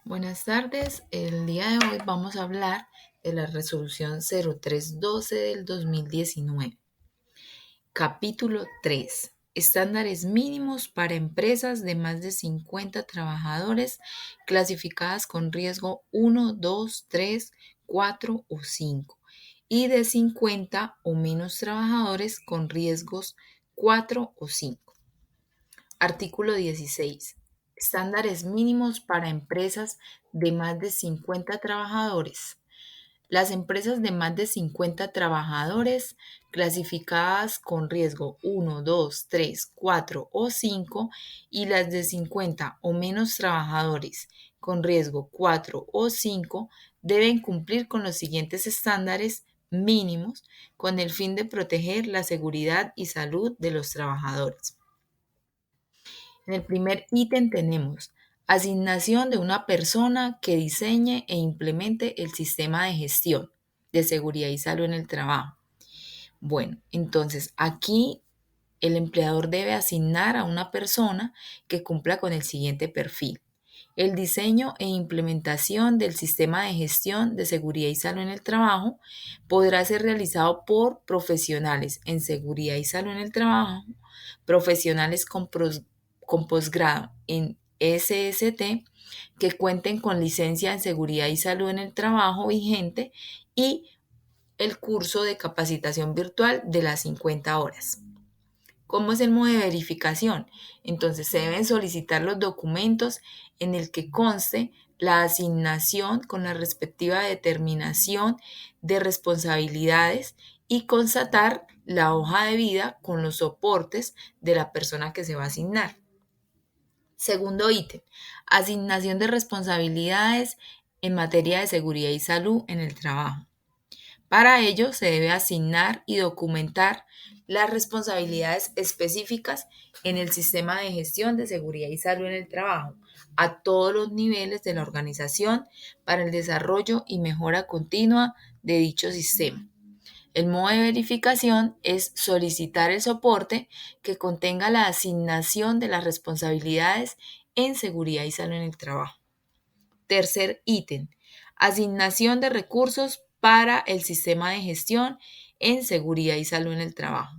Buenas tardes, el día de hoy vamos a hablar de la resolución 0312 del 2019. Capítulo 3. Estándares mínimos para empresas de más de 50 trabajadores clasificadas con riesgo 1, 2, 3, 4 o 5 y de 50 o menos trabajadores con riesgos 4 o 5. Artículo 16. Estándares mínimos para empresas de más de 50 trabajadores. Las empresas de más de 50 trabajadores clasificadas con riesgo 1, 2, 3, 4 o 5 y las de 50 o menos trabajadores con riesgo 4 o 5 deben cumplir con los siguientes estándares mínimos con el fin de proteger la seguridad y salud de los trabajadores. En el primer ítem tenemos asignación de una persona que diseñe e implemente el sistema de gestión de seguridad y salud en el trabajo. Bueno, entonces aquí el empleador debe asignar a una persona que cumpla con el siguiente perfil. El diseño e implementación del sistema de gestión de seguridad y salud en el trabajo podrá ser realizado por profesionales en seguridad y salud en el trabajo, profesionales con posgrado en SST que cuenten con licencia en seguridad y salud en el trabajo vigente y el curso de capacitación virtual de las 50 horas. ¿Cómo es el modo de verificación? Entonces se deben solicitar los documentos en el que conste la asignación con la respectiva determinación de responsabilidades y constatar la hoja de vida con los soportes de la persona que se va a asignar. Segundo ítem, asignación de responsabilidades en materia de seguridad y salud en el trabajo. Para ello se debe asignar y documentar las responsabilidades específicas en el sistema de gestión de seguridad y salud en el trabajo a todos los niveles de la organización para el desarrollo y mejora continua de dicho sistema. El modo de verificación es solicitar el soporte que contenga la asignación de las responsabilidades en seguridad y salud en el trabajo. Tercer ítem, asignación de recursos para el sistema de gestión en seguridad y salud en el trabajo.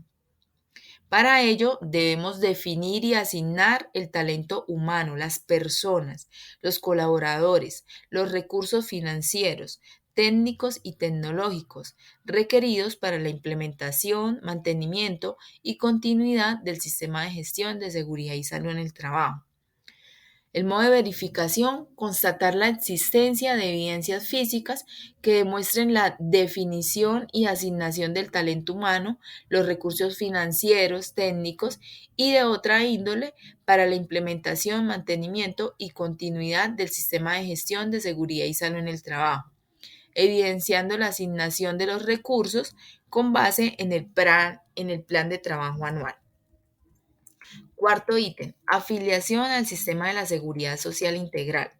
Para ello debemos definir y asignar el talento humano, las personas, los colaboradores, los recursos financieros, técnicos y tecnológicos requeridos para la implementación, mantenimiento y continuidad del sistema de gestión de seguridad y salud en el trabajo. El modo de verificación, constatar la existencia de evidencias físicas que demuestren la definición y asignación del talento humano, los recursos financieros, técnicos y de otra índole para la implementación, mantenimiento y continuidad del sistema de gestión de seguridad y salud en el trabajo, evidenciando la asignación de los recursos con base en el plan de trabajo anual. Cuarto ítem, afiliación al sistema de la seguridad social integral.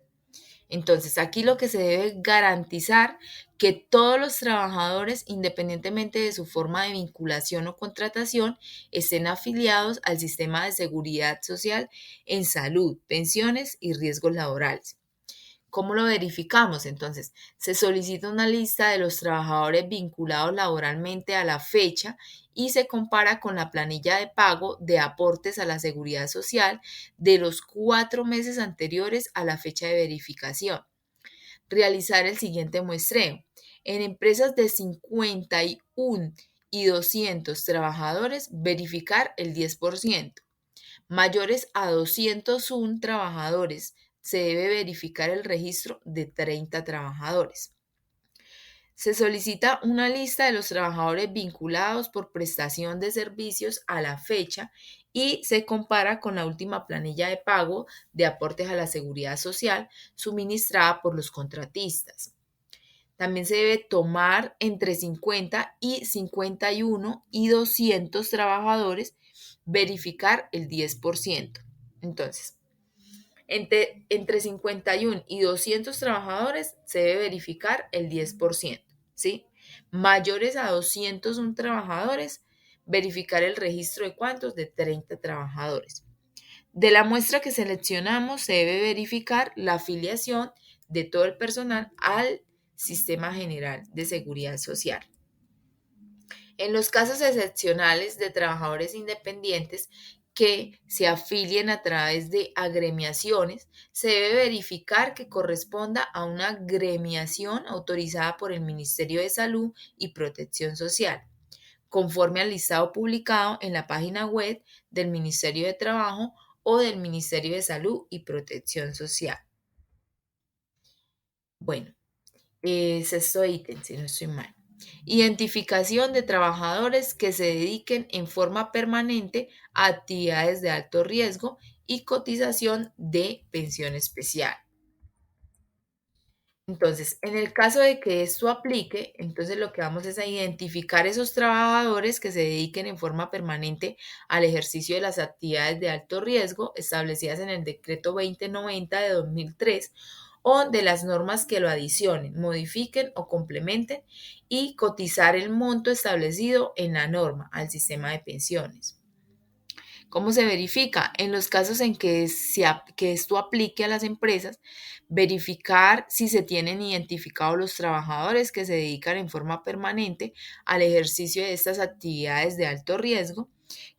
Entonces, aquí lo que se debe garantizar que todos los trabajadores, independientemente de su forma de vinculación o contratación, estén afiliados al sistema de seguridad social en salud, pensiones y riesgos laborales. ¿Cómo lo verificamos? Entonces, se solicita una lista de los trabajadores vinculados laboralmente a la fecha y se compara con la planilla de pago de aportes a la seguridad social de los 4 meses anteriores a la fecha de verificación. Realizar el siguiente muestreo. En empresas de 51 y 200 trabajadores, verificar el 10%. Mayores a 201 trabajadores, se debe verificar el registro de 30 trabajadores. Se solicita una lista de los trabajadores vinculados por prestación de servicios a la fecha y se compara con la última planilla de pago de aportes a la seguridad social suministrada por los contratistas. También se debe tomar entre 50 y 51 y 200 trabajadores, verificar el 10%. Entonces, entre 51 y 200 trabajadores se debe verificar el 10%, ¿sí? Mayores a 201 trabajadores, verificar el registro de cuántos, de 30 trabajadores. De la muestra que seleccionamos se debe verificar la afiliación de todo el personal al Sistema General de Seguridad Social. En los casos excepcionales de trabajadores independientes que se afilien a través de agremiaciones, se debe verificar que corresponda a una agremiación autorizada por el Ministerio de Salud y Protección Social, conforme al listado publicado en la página web del Ministerio de Trabajo o del Ministerio de Salud y Protección Social. Bueno, sexto ítem, si no estoy mal. Identificación de trabajadores que se dediquen en forma permanente a actividades de alto riesgo y cotización de pensión especial. Entonces, en el caso de que esto aplique, entonces lo que vamos es a identificar esos trabajadores que se dediquen en forma permanente al ejercicio de las actividades de alto riesgo establecidas en el decreto 2090 de 2003 o de las normas que lo adicionen, modifiquen o complementen y cotizar el monto establecido en la norma al sistema de pensiones. ¿Cómo se verifica? En los casos en que esto aplique a las empresas, verificar si se tienen identificados los trabajadores que se dedican en forma permanente al ejercicio de estas actividades de alto riesgo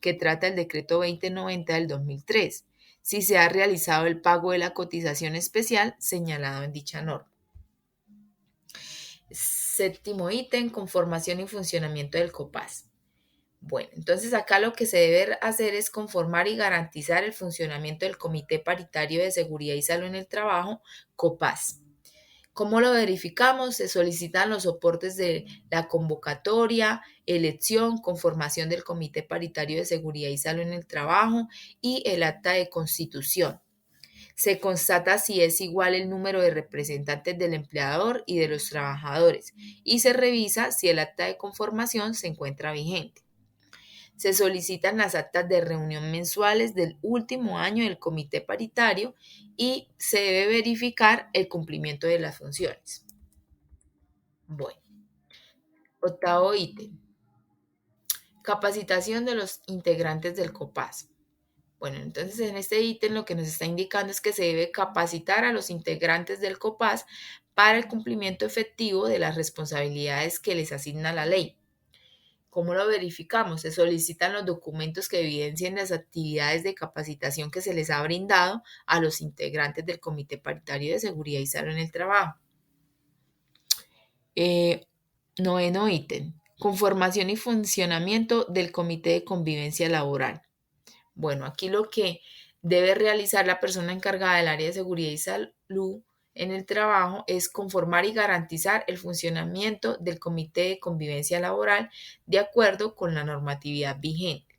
que trata el decreto 2090 del 2003, si se ha realizado el pago de la cotización especial señalado en dicha norma. Séptimo ítem, conformación y funcionamiento del COPAS. Bueno, entonces acá lo que se debe hacer es conformar y garantizar el funcionamiento del Comité Paritario de Seguridad y Salud en el Trabajo, COPAS. ¿Cómo lo verificamos? Se solicitan los soportes de la convocatoria, elección, conformación del Comité Paritario de Seguridad y Salud en el Trabajo y el acta de constitución. Se constata si es igual el número de representantes del empleador y de los trabajadores y se revisa si el acta de conformación se encuentra vigente. Se solicitan las actas de reunión mensuales del último año del comité paritario y se debe verificar el cumplimiento de las funciones. Bueno, octavo ítem. Capacitación de los integrantes del COPAS. Bueno, entonces en este ítem lo que nos está indicando es que se debe capacitar a los integrantes del COPAS para el cumplimiento efectivo de las responsabilidades que les asigna la ley. ¿Cómo lo verificamos? Se solicitan los documentos que evidencien las actividades de capacitación que se les ha brindado a los integrantes del Comité Paritario de Seguridad y Salud en el Trabajo. Noveno ítem. Conformación y funcionamiento del Comité de Convivencia Laboral. Bueno, aquí lo que debe realizar la persona encargada del área de seguridad y salud en el trabajo es conformar y garantizar el funcionamiento del Comité de Convivencia Laboral de acuerdo con la normatividad vigente.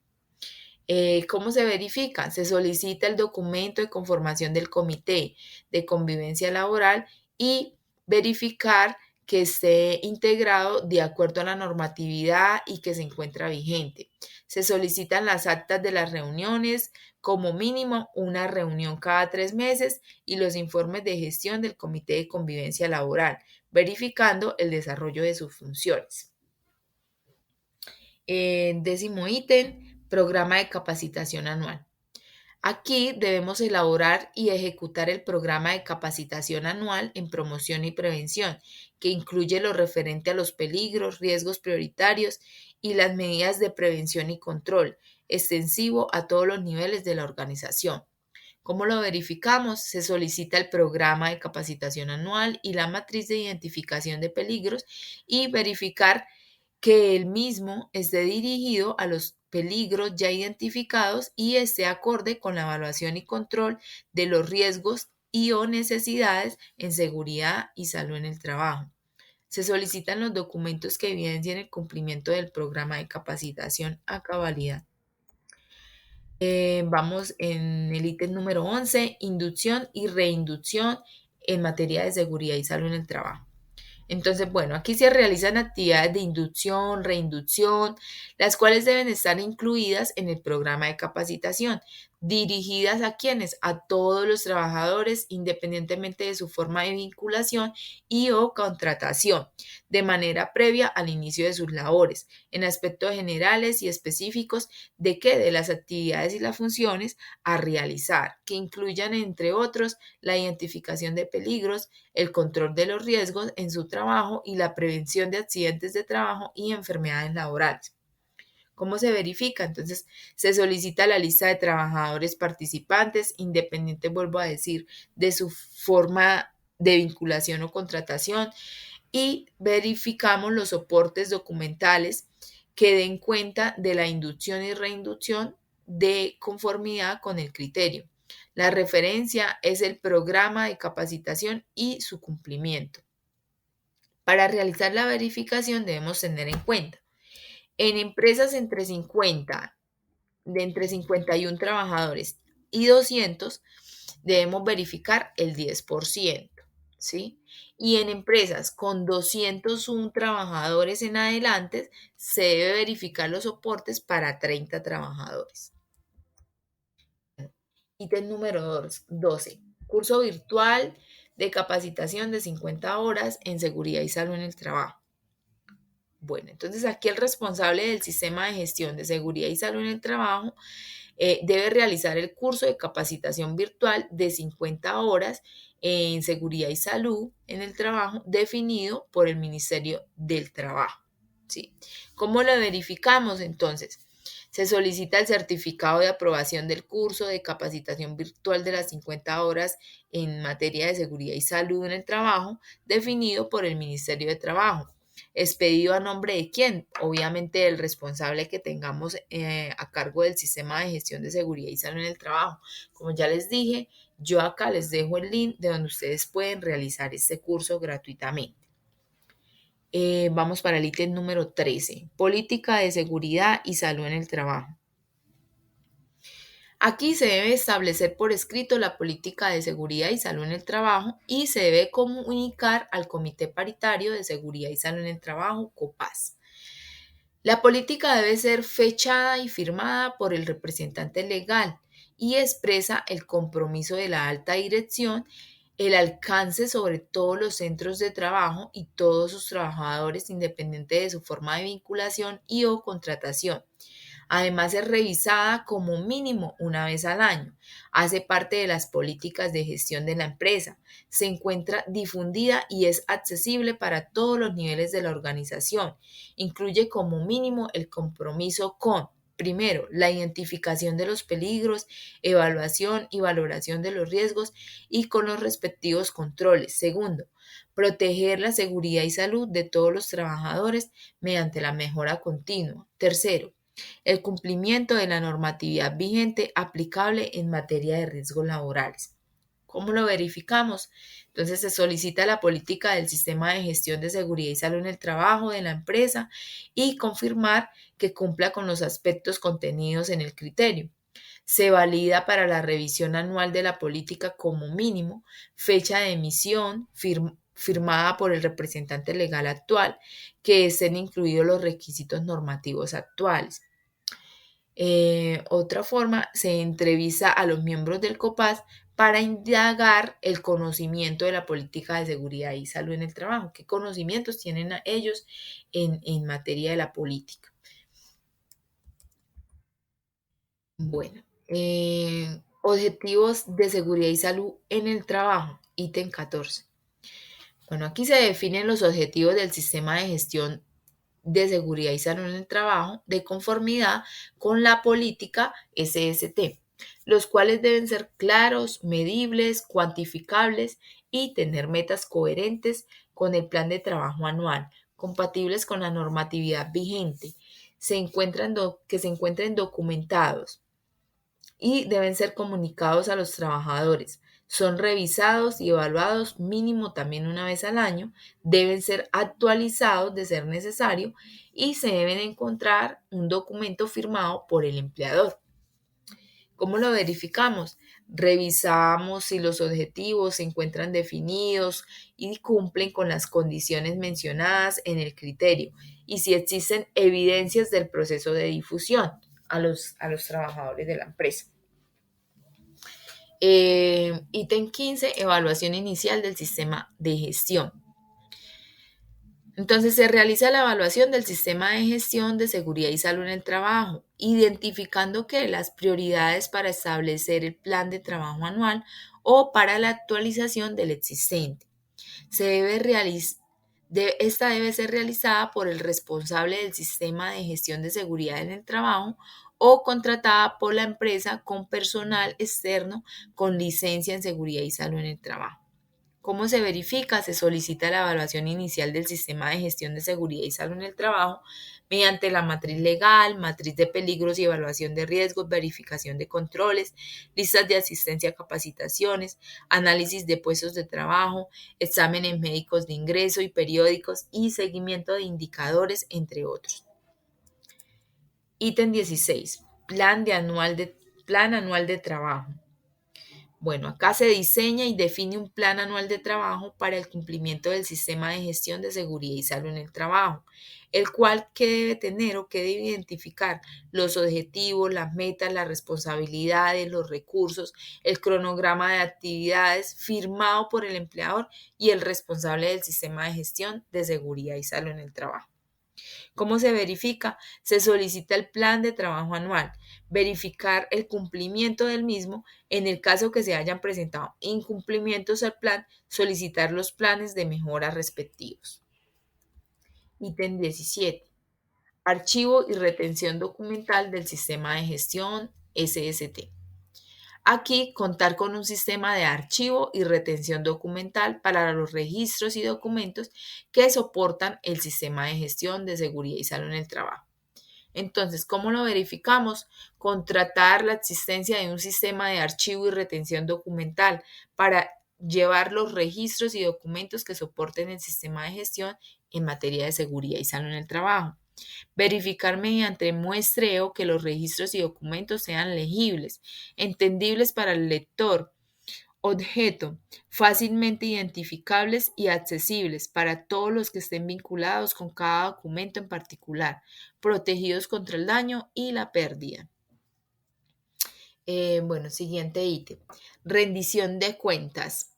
¿Cómo se verifica? Se solicita el documento de conformación del Comité de Convivencia Laboral y verificar que esté integrado de acuerdo a la normatividad y que se encuentra vigente. Se solicitan las actas de las reuniones, como mínimo una reunión cada 3 meses y los informes de gestión del Comité de Convivencia Laboral, verificando el desarrollo de sus funciones. Décimo ítem, programa de capacitación anual. Aquí debemos elaborar y ejecutar el programa de capacitación anual en promoción y prevención, que incluye lo referente a los peligros, riesgos prioritarios y las medidas de prevención y control, extensivo a todos los niveles de la organización. ¿Cómo lo verificamos? Se solicita el programa de capacitación anual y la matriz de identificación de peligros y verificar que el mismo esté dirigido a los peligros ya identificados y esté acorde con la evaluación y control de los riesgos y o necesidades en seguridad y salud en el trabajo. Se solicitan los documentos que evidencien el cumplimiento del programa de capacitación a cabalidad. Vamos en el ítem número 11, inducción y reinducción en materia de seguridad y salud en el trabajo. Entonces, bueno, aquí se realizan actividades de inducción, reinducción, las cuales deben estar incluidas en el programa de capacitación. dirigidas a quienes, a todos los trabajadores, independientemente de su forma de vinculación y o contratación, de manera previa al inicio de sus labores, en aspectos generales y específicos de las actividades y las funciones a realizar, que incluyan, entre otros, la identificación de peligros, el control de los riesgos en su trabajo y la prevención de accidentes de trabajo y enfermedades laborales. ¿Cómo se verifica? Entonces, se solicita la lista de trabajadores participantes, independiente, vuelvo a decir, de su forma de vinculación o contratación, y verificamos los soportes documentales que den cuenta de la inducción y reinducción de conformidad con el criterio. La referencia es el programa de capacitación y su cumplimiento. Para realizar la verificación debemos tener en cuenta en empresas de entre 51 trabajadores y 200, debemos verificar el 10%, ¿sí? Y en empresas con 201 trabajadores en adelante, se debe verificar los soportes para 30 trabajadores. Ítem número 12. Curso virtual de capacitación de 50 horas en seguridad y salud en el trabajo. Bueno, entonces aquí el responsable del sistema de gestión de seguridad y salud en el trabajo debe realizar el curso de capacitación virtual de 50 horas en seguridad y salud en el trabajo definido por el Ministerio del Trabajo. ¿Sí? ¿Cómo lo verificamos entonces? Se solicita el certificado de aprobación del curso de capacitación virtual de las 50 horas en materia de seguridad y salud en el trabajo definido por el Ministerio de Trabajo. ¿Expedido a nombre de quién? Obviamente del responsable que tengamos a cargo del sistema de gestión de seguridad y salud en el trabajo. Como ya les dije, yo acá les dejo el link de donde ustedes pueden realizar este curso gratuitamente. Vamos para el ítem número 13, política de seguridad y salud en el trabajo. Aquí se debe establecer por escrito la política de seguridad y salud en el trabajo y se debe comunicar al Comité Paritario de Seguridad y Salud en el Trabajo, COPAS. La política debe ser fechada y firmada por el representante legal y expresa el compromiso de la alta dirección, el alcance sobre todos los centros de trabajo y todos sus trabajadores, independiente de su forma de vinculación y o contratación. Además, es revisada como mínimo una vez al año. Hace parte de las políticas de gestión de la empresa. Se encuentra difundida y es accesible para todos los niveles de la organización. Incluye como mínimo el compromiso con, primero, la identificación de los peligros, evaluación y valoración de los riesgos y con los respectivos controles. Segundo, proteger la seguridad y salud de todos los trabajadores mediante la mejora continua. Tercero, el cumplimiento de la normatividad vigente aplicable en materia de riesgos laborales. ¿Cómo lo verificamos? Entonces se solicita la política del sistema de gestión de seguridad y salud en el trabajo de la empresa y confirmar que cumpla con los aspectos contenidos en el criterio. Se valida para la revisión anual de la política como mínimo fecha de emisión firmada por el representante legal actual, que estén incluidos los requisitos normativos actuales. Otra forma, se entrevista a los miembros del COPAS para indagar el conocimiento de la política de seguridad y salud en el trabajo. ¿Qué conocimientos tienen ellos en materia de la política? Bueno, objetivos de seguridad y salud en el trabajo, ítem 14. Bueno, aquí se definen los objetivos del sistema de gestión de seguridad y salud en el trabajo de conformidad con la política SST, los cuales deben ser claros, medibles, cuantificables y tener metas coherentes con el plan de trabajo anual, compatibles con la normatividad vigente, que se encuentren documentados y deben ser comunicados a los trabajadores. Son revisados y evaluados mínimo también una vez al año, deben ser actualizados de ser necesario y se deben encontrar un documento firmado por el empleador. ¿Cómo lo verificamos? Revisamos si los objetivos se encuentran definidos y cumplen con las condiciones mencionadas en el criterio y si existen evidencias del proceso de difusión a los trabajadores de la empresa. Ítem 15, evaluación inicial del sistema de gestión. Entonces se realiza la evaluación del sistema de gestión de seguridad y salud en el trabajo, identificando que las prioridades para establecer el plan de trabajo anual o para la actualización del existente. Esta debe ser realizada por el responsable del sistema de gestión de seguridad en el trabajo o contratada por la empresa con personal externo con licencia en seguridad y salud en el trabajo. ¿Cómo se verifica? Se solicita la evaluación inicial del sistema de gestión de seguridad y salud en el trabajo mediante la matriz legal, matriz de peligros y evaluación de riesgos, verificación de controles, listas de asistencia a capacitaciones, análisis de puestos de trabajo, exámenes médicos de ingreso y periódicos y seguimiento de indicadores, entre otros. Ítem 16. Plan anual de trabajo. Bueno, acá se diseña y define un plan anual de trabajo para el cumplimiento del sistema de gestión de seguridad y salud en el trabajo, el cual que debe tener o que debe identificar los objetivos, las metas, las responsabilidades, los recursos, el cronograma de actividades firmado por el empleador y el responsable del sistema de gestión de seguridad y salud en el trabajo. ¿Cómo se verifica? Se solicita el plan de trabajo anual, verificar el cumplimiento del mismo. En el caso que se hayan presentado incumplimientos al plan, solicitar los planes de mejora respectivos. Ítem 17. Archivo y retención documental del sistema de gestión SST. Aquí, contar con un sistema de archivo y retención documental para los registros y documentos que soportan el sistema de gestión de seguridad y salud en el trabajo. Entonces, ¿cómo lo verificamos? Contratar la existencia de un sistema de archivo y retención documental para llevar los registros y documentos que soporten el sistema de gestión en materia de seguridad y salud en el trabajo. Verificar mediante muestreo que los registros y documentos sean legibles, entendibles para el lector, objeto, fácilmente identificables y accesibles para todos los que estén vinculados con cada documento en particular, protegidos contra el daño y la pérdida. Siguiente ítem. Rendición de cuentas.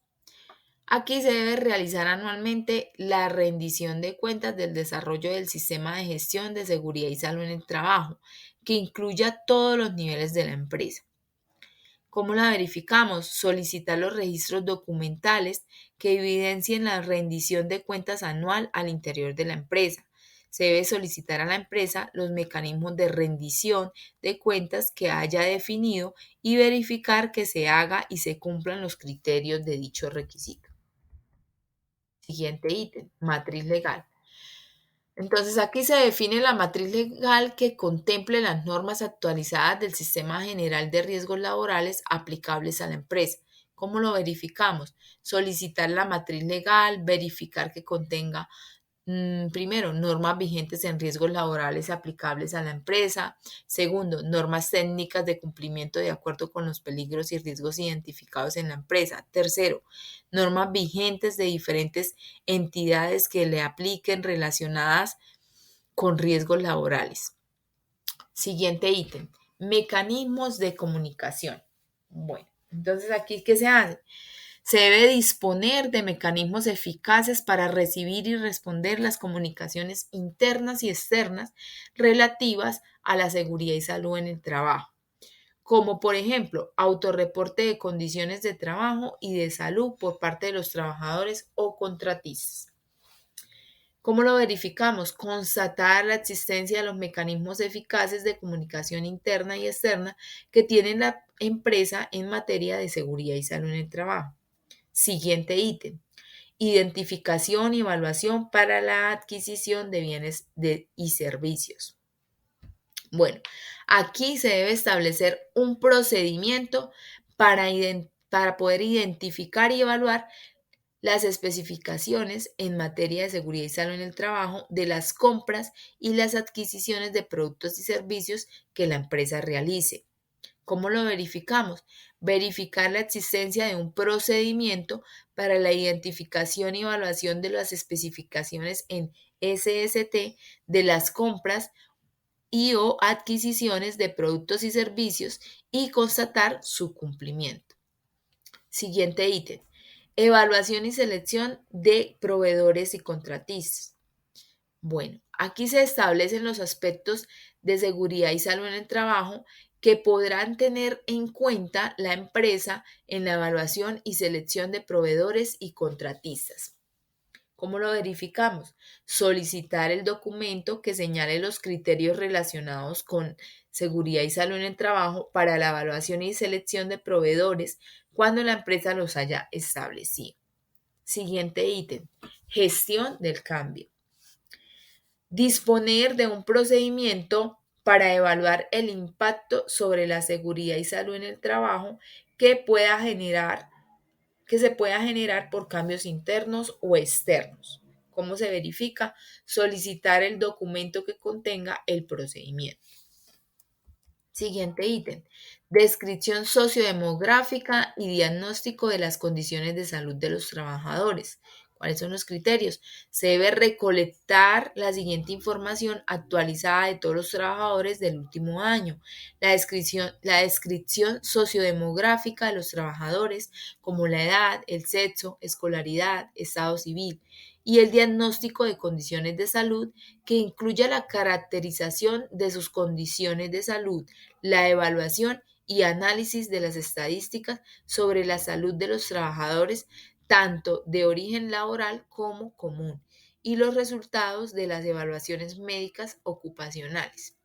Aquí se debe realizar anualmente la rendición de cuentas del desarrollo del sistema de gestión de seguridad y salud en el trabajo, que incluya todos los niveles de la empresa. ¿Cómo la verificamos? Solicitar los registros documentales que evidencien la rendición de cuentas anual al interior de la empresa. Se debe solicitar a la empresa los mecanismos de rendición de cuentas que haya definido y verificar que se haga y se cumplan los criterios de dicho requisito. Siguiente ítem, matriz legal. Entonces aquí se define la matriz legal que contemple las normas actualizadas del Sistema General de Riesgos Laborales aplicables a la empresa. ¿Cómo lo verificamos? Solicitar la matriz legal, verificar que contenga primero, normas vigentes en riesgos laborales aplicables a la empresa. Segundo, normas técnicas de cumplimiento de acuerdo con los peligros y riesgos identificados en la empresa. Tercero, normas vigentes de diferentes entidades que le apliquen relacionadas con riesgos laborales. Siguiente ítem, mecanismos de comunicación. Bueno, entonces aquí, ¿qué se hace? Se debe disponer de mecanismos eficaces para recibir y responder las comunicaciones internas y externas relativas a la seguridad y salud en el trabajo, como por ejemplo autorreporte de condiciones de trabajo y de salud por parte de los trabajadores o contratistas. ¿Cómo lo verificamos? Constatar la existencia de los mecanismos eficaces de comunicación interna y externa que tiene la empresa en materia de seguridad y salud en el trabajo. Siguiente ítem. Identificación y evaluación para la adquisición de bienes y servicios. Bueno, aquí se debe establecer un procedimiento para poder identificar y evaluar las especificaciones en materia de seguridad y salud en el trabajo de las compras y las adquisiciones de productos y servicios que la empresa realice. ¿Cómo lo verificamos? Verificar la existencia de un procedimiento para la identificación y evaluación de las especificaciones en SST de las compras y o adquisiciones de productos y servicios y constatar su cumplimiento. Siguiente ítem. Evaluación y selección de proveedores y contratistas. Bueno, aquí se establecen los aspectos de seguridad y salud en el trabajo que podrán tener en cuenta la empresa en la evaluación y selección de proveedores y contratistas. ¿Cómo lo verificamos? Solicitar el documento que señale los criterios relacionados con seguridad y salud en el trabajo para la evaluación y selección de proveedores cuando la empresa los haya establecido. Siguiente ítem. Gestión del cambio. Disponer de un procedimiento para evaluar el impacto sobre la seguridad y salud en el trabajo que se pueda generar por cambios internos o externos. ¿Cómo se verifica? Solicitar el documento que contenga el procedimiento. Siguiente ítem. Descripción sociodemográfica y diagnóstico de las condiciones de salud de los trabajadores. ¿Cuáles son los criterios? Se debe recolectar la siguiente información actualizada de todos los trabajadores del último año. La descripción sociodemográfica de los trabajadores, como la edad, el sexo, escolaridad, estado civil, y el diagnóstico de condiciones de salud, que incluya la caracterización de sus condiciones de salud, la evaluación y análisis de las estadísticas sobre la salud de los trabajadores, tanto de origen laboral como común, y los resultados de las evaluaciones médicas ocupacionales.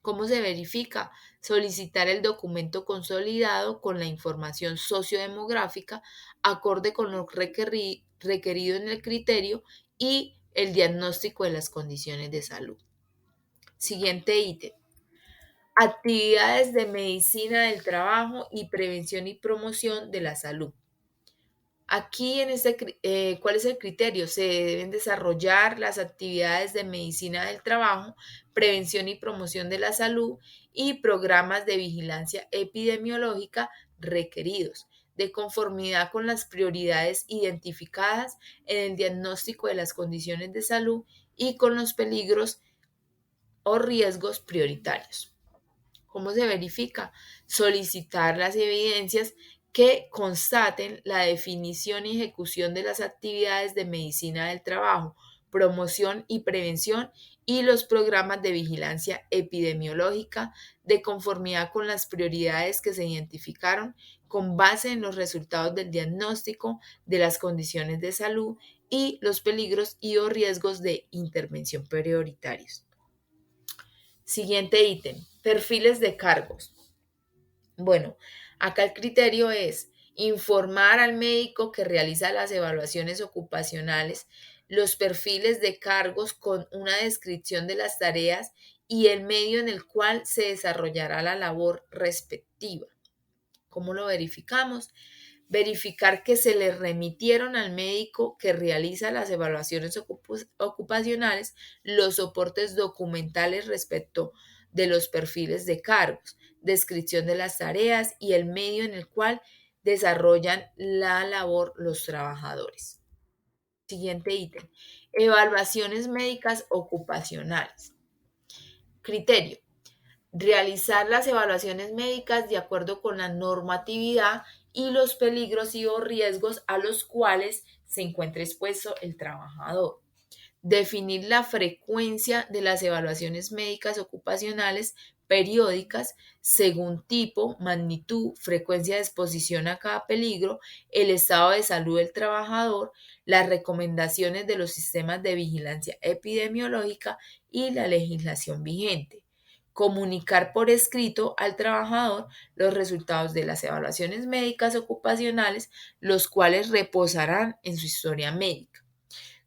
¿Cómo se verifica? Solicitar el documento consolidado con la información sociodemográfica acorde con lo requerido en el criterio y el diagnóstico de las condiciones de salud. Siguiente ítem. Actividades de medicina del trabajo y prevención y promoción de la salud. Aquí ¿cuál es el criterio? Se deben desarrollar las actividades de medicina del trabajo, prevención y promoción de la salud y programas de vigilancia epidemiológica requeridos, de conformidad con las prioridades identificadas en el diagnóstico de las condiciones de salud y con los peligros o riesgos prioritarios. ¿Cómo se verifica? Solicitar las evidencias que constaten la definición y ejecución de las actividades de medicina del trabajo, promoción y prevención y los programas de vigilancia epidemiológica de conformidad con las prioridades que se identificaron con base en los resultados del diagnóstico de las condiciones de salud y los peligros y o riesgos de intervención prioritarios. Siguiente ítem, perfiles de cargos. Bueno, acá el criterio es informar al médico que realiza las evaluaciones ocupacionales los perfiles de cargos con una descripción de las tareas y el medio en el cual se desarrollará la labor respectiva. ¿Cómo lo verificamos? Verificar que se le remitieron al médico que realiza las evaluaciones ocupacionales los soportes documentales respecto de los perfiles de cargos, descripción de las tareas y el medio en el cual desarrollan la labor los trabajadores. Siguiente ítem. Evaluaciones médicas ocupacionales. Criterio. Realizar las evaluaciones médicas de acuerdo con la normatividad y los peligros y o riesgos a los cuales se encuentra expuesto el trabajador. Definir la frecuencia de las evaluaciones médicas ocupacionales periódicas según tipo, magnitud, frecuencia de exposición a cada peligro, el estado de salud del trabajador, las recomendaciones de los sistemas de vigilancia epidemiológica y la legislación vigente. Comunicar por escrito al trabajador los resultados de las evaluaciones médicas ocupacionales, los cuales reposarán en su historia médica.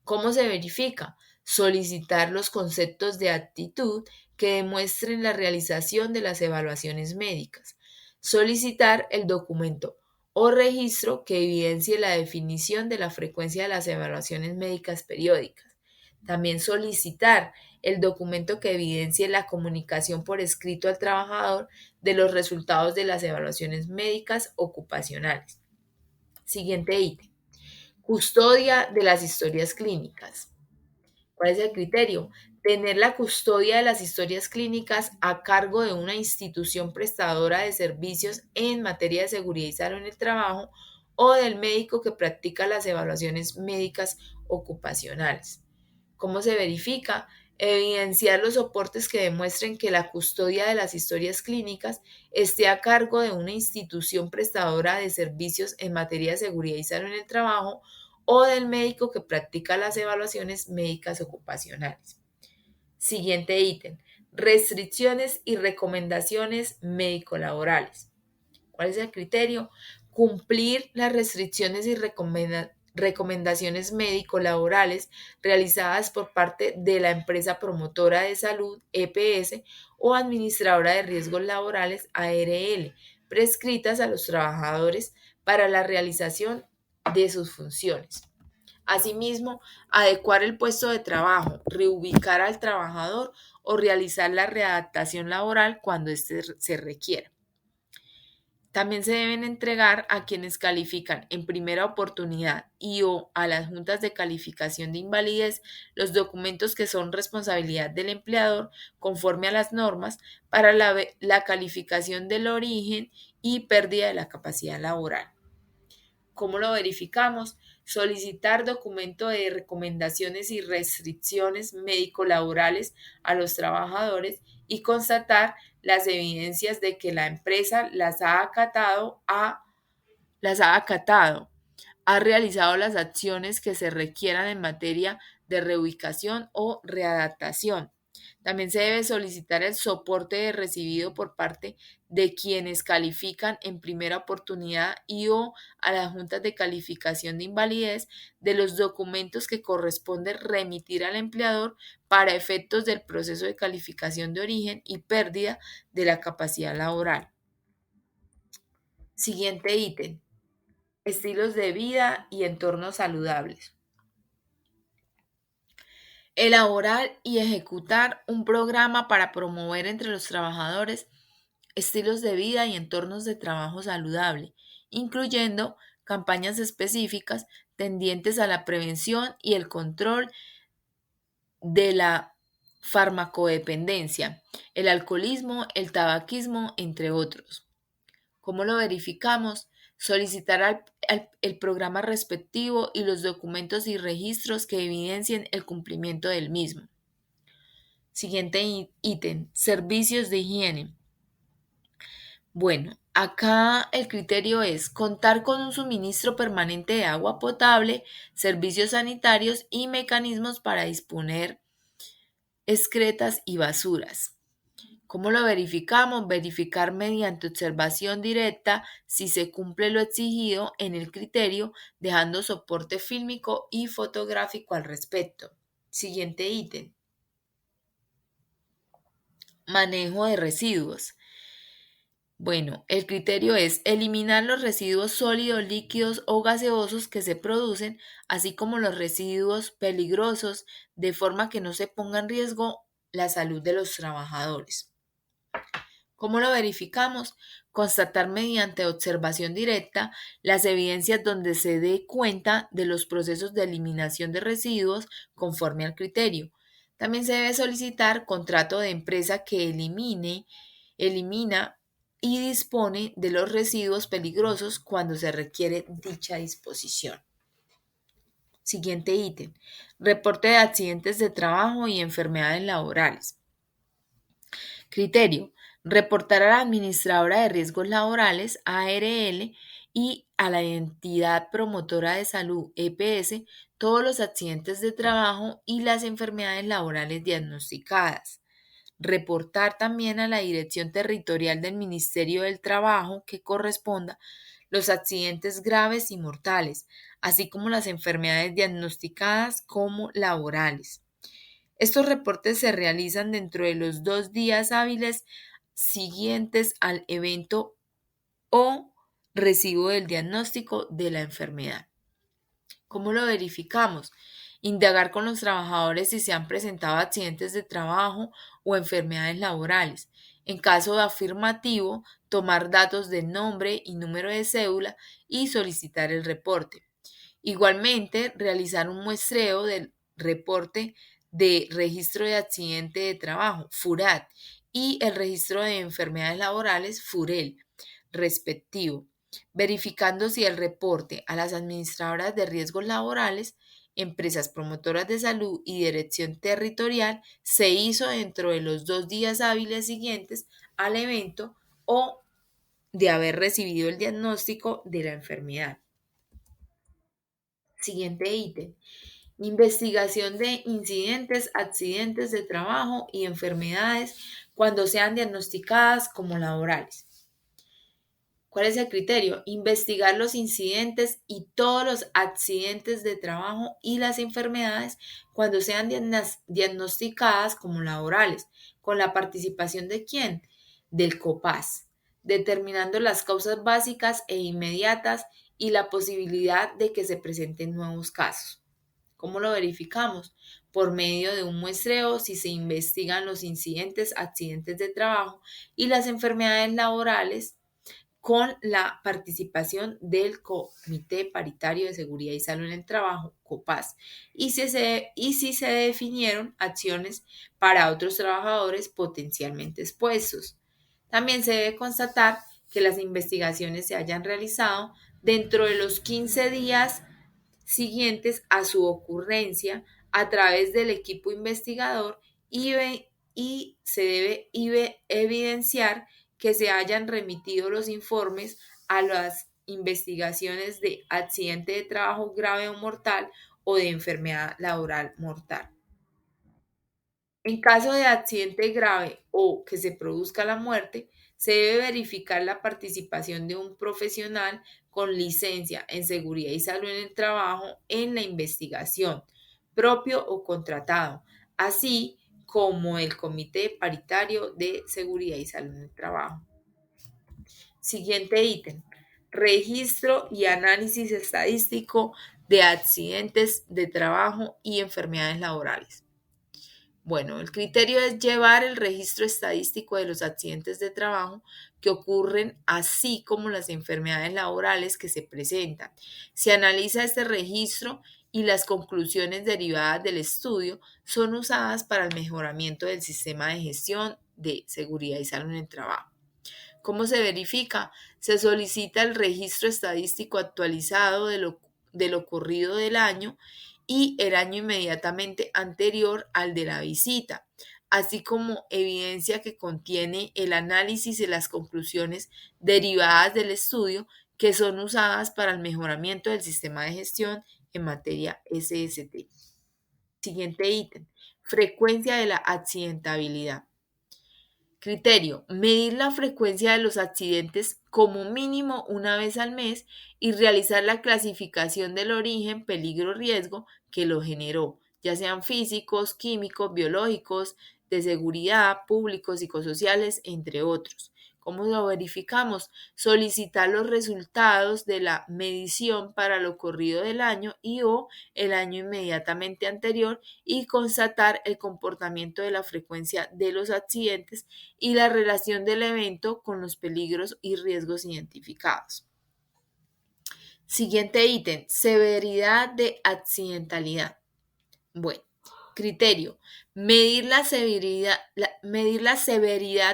¿Cómo se verifica? Solicitar los conceptos de actitud que demuestren la realización de las evaluaciones médicas. Solicitar el documento o registro que evidencie la definición de la frecuencia de las evaluaciones médicas periódicas. También solicitar el documento que evidencie la comunicación por escrito al trabajador de los resultados de las evaluaciones médicas ocupacionales. Siguiente ítem. Custodia de las historias clínicas. ¿Cuál es el criterio? Tener la custodia de las historias clínicas a cargo de una institución prestadora de servicios en materia de seguridad y salud en el trabajo o del médico que practica las evaluaciones médicas ocupacionales. ¿Cómo se verifica? Evidenciar los soportes que demuestren que la custodia de las historias clínicas esté a cargo de una institución prestadora de servicios en materia de seguridad y salud en el trabajo o del médico que practica las evaluaciones médicas ocupacionales. Siguiente ítem. Restricciones y recomendaciones médico-laborales. ¿Cuál es el criterio? Cumplir las restricciones y recomendaciones médico-laborales realizadas por parte de la empresa promotora de salud, EPS, o administradora de riesgos laborales, ARL, prescritas a los trabajadores para la realización de sus funciones. Asimismo, adecuar el puesto de trabajo, reubicar al trabajador o realizar la readaptación laboral cuando éste se requiera. También se deben entregar a quienes califican en primera oportunidad y o a las juntas de calificación de invalidez los documentos que son responsabilidad del empleador conforme a las normas para la calificación del origen y pérdida de la capacidad laboral. ¿Cómo lo verificamos? Solicitar documento de recomendaciones y restricciones médico-laborales a los trabajadores y constatar las evidencias de que la empresa las ha acatado, ha realizado las acciones que se requieran en materia de reubicación o readaptación. También se debe solicitar el soporte recibido por parte de quienes califican en primera oportunidad y o a las juntas de calificación de invalidez de los documentos que corresponde remitir al empleador para efectos del proceso de calificación de origen y pérdida de la capacidad laboral. Siguiente ítem. Estilos de vida y entornos saludables. Elaborar y ejecutar un programa para promover entre los trabajadores estilos de vida y entornos de trabajo saludable, incluyendo campañas específicas tendientes a la prevención y el control de la farmacodependencia, el alcoholismo, el tabaquismo, entre otros. ¿Cómo lo verificamos? Solicitar el programa respectivo y los documentos y registros que evidencien el cumplimiento del mismo. Siguiente ítem, servicios de higiene. Bueno, acá el criterio es contar con un suministro permanente de agua potable, servicios sanitarios y mecanismos para disponer excretas y basuras. ¿Cómo lo verificamos? Verificar mediante observación directa si se cumple lo exigido en el criterio, dejando soporte fílmico y fotográfico al respecto. Siguiente ítem. Manejo de residuos. Bueno, el criterio es eliminar los residuos sólidos, líquidos o gaseosos que se producen, así como los residuos peligrosos, de forma que no se ponga en riesgo la salud de los trabajadores. ¿Cómo lo verificamos? Constatar mediante observación directa las evidencias donde se dé cuenta de los procesos de eliminación de residuos conforme al criterio. También se debe solicitar contrato de empresa que elimina y dispone de los residuos peligrosos cuando se requiere dicha disposición. Siguiente ítem. Reporte de accidentes de trabajo y enfermedades laborales. Criterio. Reportar a la administradora de riesgos laborales, ARL, y a la entidad promotora de salud, EPS, todos los accidentes de trabajo y las enfermedades laborales diagnosticadas. Reportar también a la Dirección Territorial del Ministerio del Trabajo que corresponda los accidentes graves y mortales, así como las enfermedades diagnosticadas como laborales. Estos reportes se realizan dentro de los 2 días hábiles siguientes al evento o recibo del diagnóstico de la enfermedad. ¿Cómo lo verificamos? Indagar con los trabajadores si se han presentado accidentes de trabajo o enfermedades laborales. En caso de afirmativo, tomar datos de nombre y número de cédula y solicitar el reporte. Igualmente, realizar un muestreo del reporte de registro de accidente de trabajo, FURAT, y el registro de enfermedades laborales, FUREL, respectivo. verificando si el reporte a las administradoras de riesgos laborales, empresas promotoras de salud y dirección territorial se hizo dentro de los 2 días hábiles siguientes al evento o de haber recibido el diagnóstico de la enfermedad. Siguiente ítem. Investigación de incidentes, accidentes de trabajo y enfermedades cuando sean diagnosticadas como laborales. ¿Cuál es el criterio? Investigar los incidentes y todos los accidentes de trabajo y las enfermedades cuando sean diagnosticadas como laborales, con la participación de quién? Del COPAS, determinando las causas básicas e inmediatas y la posibilidad de que se presenten nuevos casos. ¿Cómo lo verificamos? Por medio de un muestreo si se investigan los incidentes, accidentes de trabajo y las enfermedades laborales con la participación del Comité Paritario de Seguridad y Salud en el Trabajo, COPAS, y si se definieron acciones para otros trabajadores potencialmente expuestos. También se debe constatar que las investigaciones se hayan realizado dentro de los 15 días siguientes a su ocurrencia a través del equipo investigador y se debe evidenciar que se hayan remitido los informes a las investigaciones de accidente de trabajo grave o mortal o de enfermedad laboral mortal. En caso de accidente grave o que se produzca la muerte, se debe verificar la participación de un profesional con licencia en seguridad y salud en el trabajo en la investigación, propio o contratado, así como el Comité Paritario de Seguridad y Salud en el Trabajo. Siguiente ítem. Registro y análisis estadístico de accidentes de trabajo y enfermedades laborales. Bueno, el criterio es llevar el registro estadístico de los accidentes de trabajo que ocurren, así como las enfermedades laborales que se presentan. Se analiza este registro y las conclusiones derivadas del estudio son usadas para el mejoramiento del sistema de gestión de seguridad y salud en el trabajo. ¿Cómo se verifica? Se solicita el registro estadístico actualizado de lo ocurrido del año y el año inmediatamente anterior al de la visita, así como evidencia que contiene el análisis y las conclusiones derivadas del estudio que son usadas para el mejoramiento del sistema de gestión en materia SST. Siguiente ítem. Frecuencia de la accidentabilidad. Criterio: medir la frecuencia de los accidentes como mínimo una vez al mes y realizar la clasificación del origen, peligro, riesgo que lo generó, ya sean físicos, químicos, biológicos, de seguridad, públicos, psicosociales, entre otros. ¿Cómo lo verificamos? Solicitar los resultados de la medición para lo corrido del año y o el año inmediatamente anterior y constatar el comportamiento de la frecuencia de los accidentes y la relación del evento con los peligros y riesgos identificados. Siguiente ítem, severidad de accidentalidad. Bueno, criterio, medir la severidad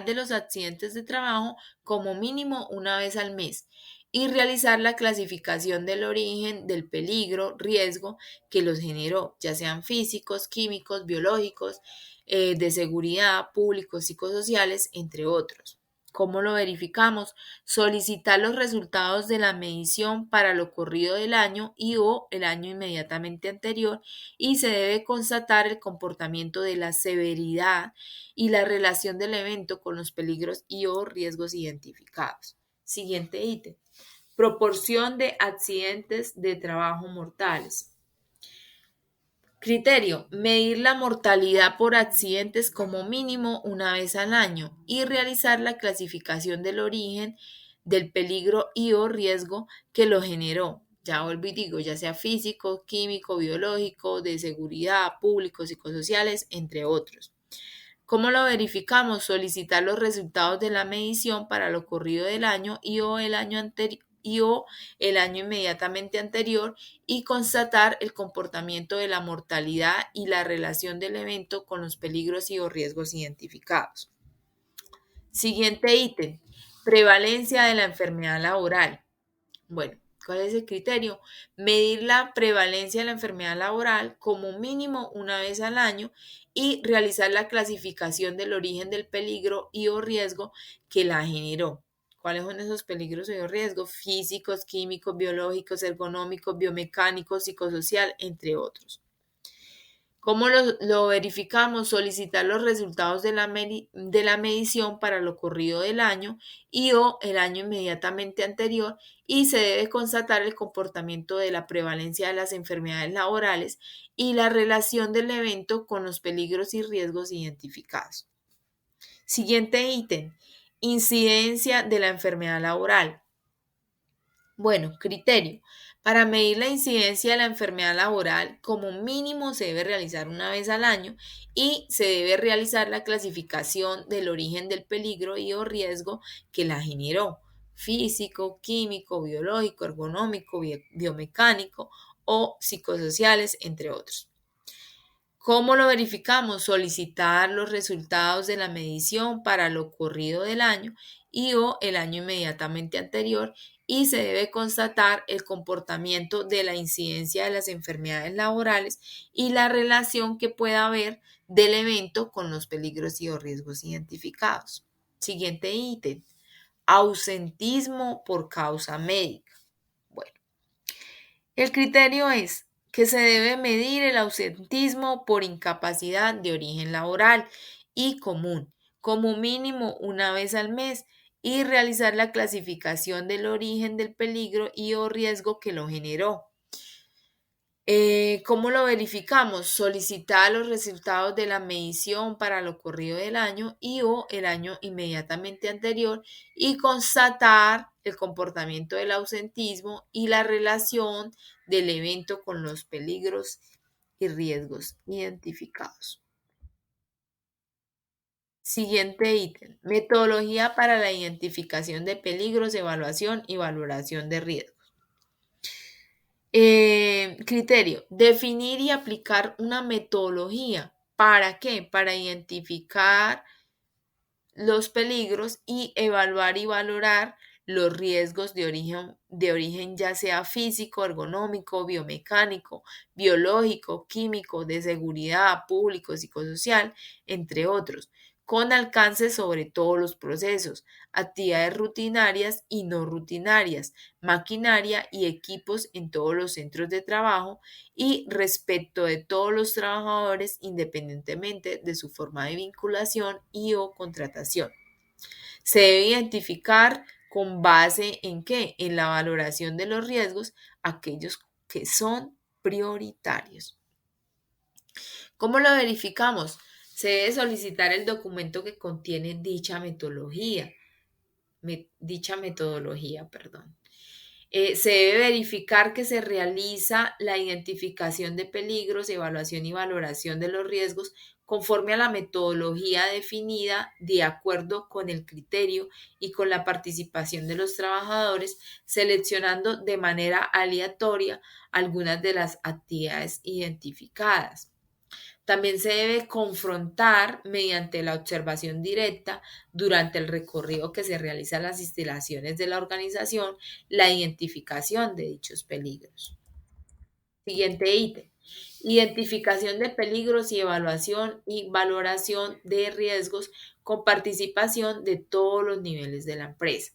de los accidentes de trabajo como mínimo una vez al mes y realizar la clasificación del origen, del peligro, riesgo que los generó, ya sean físicos, químicos, biológicos, de seguridad, públicos, psicosociales, entre otros. ¿Cómo lo verificamos? Solicitar los resultados de la medición para lo corrido del año y o el año inmediatamente anterior y se debe constatar el comportamiento de la severidad y la relación del evento con los peligros y o riesgos identificados. Siguiente ítem. Proporción de accidentes de trabajo mortales. Criterio: medir la mortalidad por accidentes como mínimo una vez al año y realizar la clasificación del origen, del peligro y o riesgo que lo generó. Ya vuelvo y digo, ya sea físico, químico, biológico, de seguridad, públicos, psicosociales, entre otros. ¿Cómo lo verificamos? Solicitar los resultados de la medición para lo corrido del año y o el año inmediatamente anterior y constatar el comportamiento de la mortalidad y la relación del evento con los peligros y o riesgos identificados. Siguiente ítem, prevalencia de la enfermedad laboral. Bueno, ¿cuál es el criterio? Medir la prevalencia de la enfermedad laboral como mínimo una vez al año y realizar la clasificación del origen del peligro y o riesgo que la generó. ¿Cuáles son esos peligros y o riesgos? Físicos, químicos, biológicos, ergonómicos, biomecánicos, psicosocial, entre otros. ¿Cómo lo verificamos? Solicitar los resultados de la medición para lo ocurrido del año y o el año inmediatamente anterior y se debe constatar el comportamiento de la prevalencia de las enfermedades laborales y la relación del evento con los peligros y riesgos identificados. Siguiente ítem, incidencia de la enfermedad laboral. Bueno, criterio. Para medir la incidencia de la enfermedad laboral, como mínimo se debe realizar una vez al año y se debe realizar la clasificación del origen del peligro y o riesgo que la generó, físico, químico, biológico, ergonómico, biomecánico o psicosociales, entre otros. ¿Cómo lo verificamos? Solicitar los resultados de la medición para lo ocurrido del año y o el año inmediatamente anterior y se debe constatar el comportamiento de la incidencia de las enfermedades laborales y la relación que pueda haber del evento con los peligros y o riesgos identificados. Siguiente ítem. Ausentismo por causa médica. Bueno, el criterio es que se debe medir el ausentismo por incapacidad de origen laboral y común, como mínimo una vez al mes, y realizar la clasificación del origen del peligro y o riesgo que lo generó. ¿Cómo lo verificamos? Solicitar los resultados de la medición para lo ocurrido del año y o el año inmediatamente anterior y constatar el comportamiento del ausentismo y la relación del evento con los peligros y riesgos identificados. Siguiente ítem. Metodología para la identificación de peligros, evaluación y valoración de riesgos. Criterio, definir y aplicar una metodología. ¿Para qué? Para identificar los peligros y evaluar y valorar los riesgos de origen ya sea físico, ergonómico, biomecánico, biológico, químico, de seguridad, público, psicosocial, entre otros, con alcance sobre todos los procesos, actividades rutinarias y no rutinarias, maquinaria y equipos en todos los centros de trabajo y respecto de todos los trabajadores independientemente de su forma de vinculación y o contratación. Se debe identificar con base en qué? En la valoración de los riesgos, aquellos que son prioritarios. ¿Cómo lo verificamos? Se debe solicitar el documento que contiene dicha metodología. Perdón. Se debe verificar que se realiza la identificación de peligros, evaluación y valoración de los riesgos conforme a la metodología definida de acuerdo con el criterio y con la participación de los trabajadores, seleccionando de manera aleatoria algunas de las actividades identificadas. También se debe confrontar mediante la observación directa durante el recorrido que se realiza en las instalaciones de la organización, la identificación de dichos peligros. Siguiente ítem. Identificación de peligros y evaluación y valoración de riesgos con participación de todos los niveles de la empresa.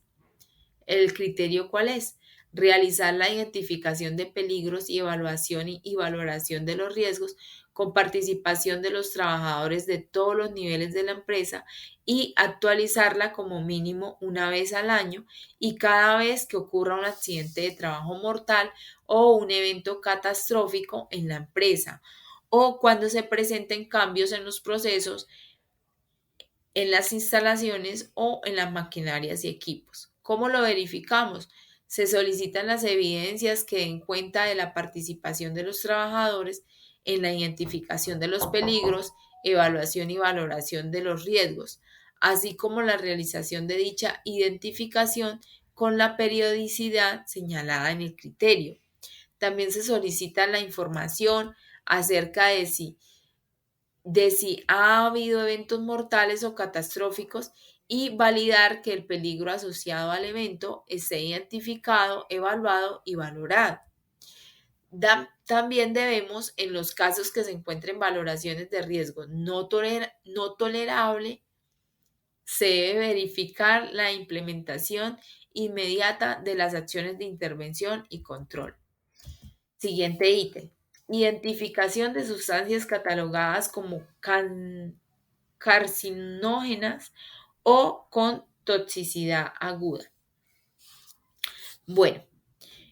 ¿El criterio cuál es? Realizar la identificación de peligros y evaluación y valoración de los riesgos con participación de los trabajadores de todos los niveles de la empresa y actualizarla como mínimo una vez al año y cada vez que ocurra un accidente de trabajo mortal o un evento catastrófico en la empresa o cuando se presenten cambios en los procesos, en las instalaciones o en las maquinarias y equipos. ¿Cómo lo verificamos? Se solicitan las evidencias que den cuenta de la participación de los trabajadores en la identificación de los peligros, evaluación y valoración de los riesgos, así como la realización de dicha identificación con la periodicidad señalada en el criterio. También se solicita la información acerca de si ha habido eventos mortales o catastróficos y validar que el peligro asociado al evento esté identificado, evaluado y valorado. También debemos, en los casos que se encuentren valoraciones de riesgo no tolerable, se debe verificar la implementación inmediata de las acciones de intervención y control. Siguiente ítem. Identificación de sustancias catalogadas como carcinógenas o con toxicidad aguda. Bueno,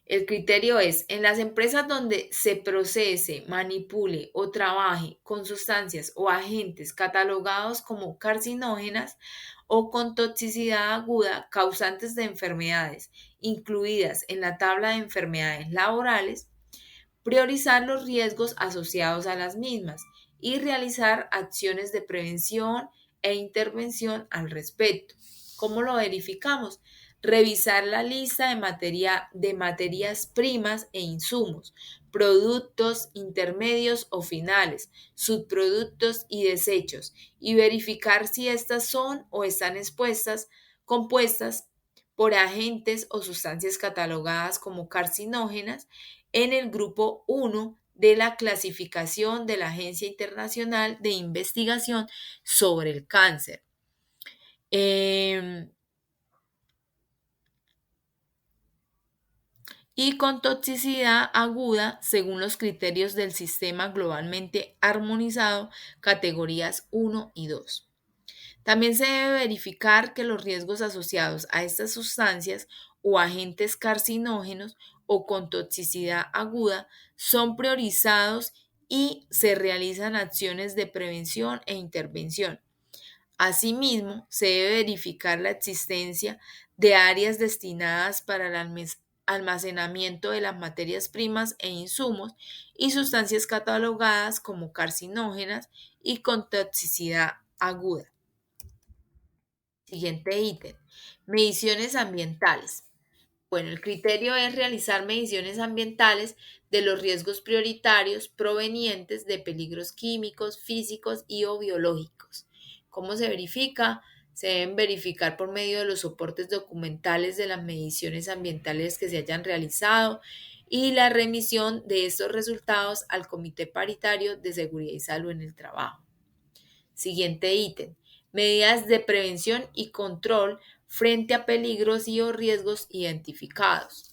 el criterio es, en las empresas donde se procese, manipule o trabaje con sustancias o agentes catalogados como carcinógenas o con toxicidad aguda causantes de enfermedades incluidas en la tabla de enfermedades laborales, priorizar los riesgos asociados a las mismas y realizar acciones de prevención e intervención al respecto. ¿Cómo lo verificamos? Revisar la lista de materias primas e insumos, productos intermedios o finales, subproductos y desechos, y verificar si estas son o están compuestas por agentes o sustancias catalogadas como carcinógenas en el grupo 1 de la clasificación de la Agencia Internacional de Investigación sobre el Cáncer. Y con toxicidad aguda según los criterios del sistema globalmente armonizado, categorías 1 y 2. También se debe verificar que los riesgos asociados a estas sustancias o agentes carcinógenos o con toxicidad aguda son priorizados y se realizan acciones de prevención e intervención. Asimismo, se debe verificar la existencia de áreas destinadas para el almacenamiento de las materias primas e insumos y sustancias catalogadas como carcinógenas y con toxicidad aguda. Siguiente ítem. Mediciones ambientales. Bueno, el criterio es realizar mediciones ambientales de los riesgos prioritarios provenientes de peligros químicos, físicos y o biológicos. ¿Cómo se verifica? Se deben verificar por medio de los soportes documentales de las mediciones ambientales que se hayan realizado y la remisión de estos resultados al Comité Paritario de Seguridad y Salud en el Trabajo. Siguiente ítem. Medidas de prevención y control frente a peligros y o riesgos identificados.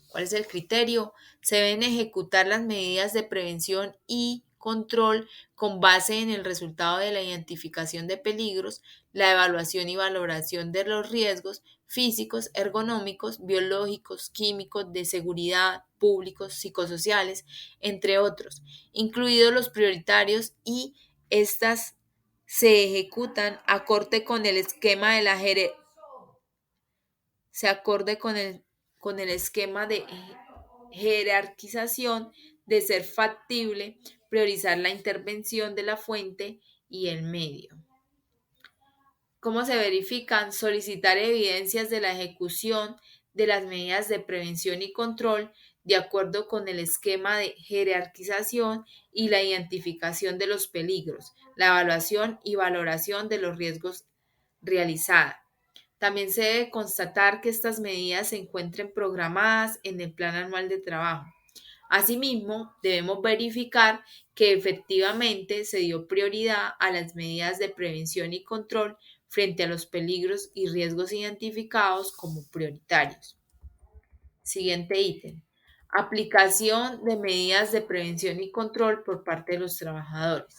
¿Cuál es el criterio? Se deben ejecutar las medidas de prevención y control con base en el resultado de la identificación de peligros, la evaluación y valoración de los riesgos físicos, ergonómicos, biológicos, químicos, de seguridad, públicos, psicosociales, entre otros, incluidos los prioritarios, y estas se ejecutan acorde con el esquema de con el esquema de jerarquización de ser factible, priorizar la intervención de la fuente y el medio. ¿Cómo se verifican? Solicitar evidencias de la ejecución de las medidas de prevención y control de acuerdo con el esquema de jerarquización y la identificación de los peligros, la evaluación y valoración de los riesgos realizada. También se debe constatar que estas medidas se encuentren programadas en el Plan Anual de Trabajo. Asimismo, debemos verificar que efectivamente se dio prioridad a las medidas de prevención y control frente a los peligros y riesgos identificados como prioritarios. Siguiente ítem. Aplicación de medidas de prevención y control por parte de los trabajadores.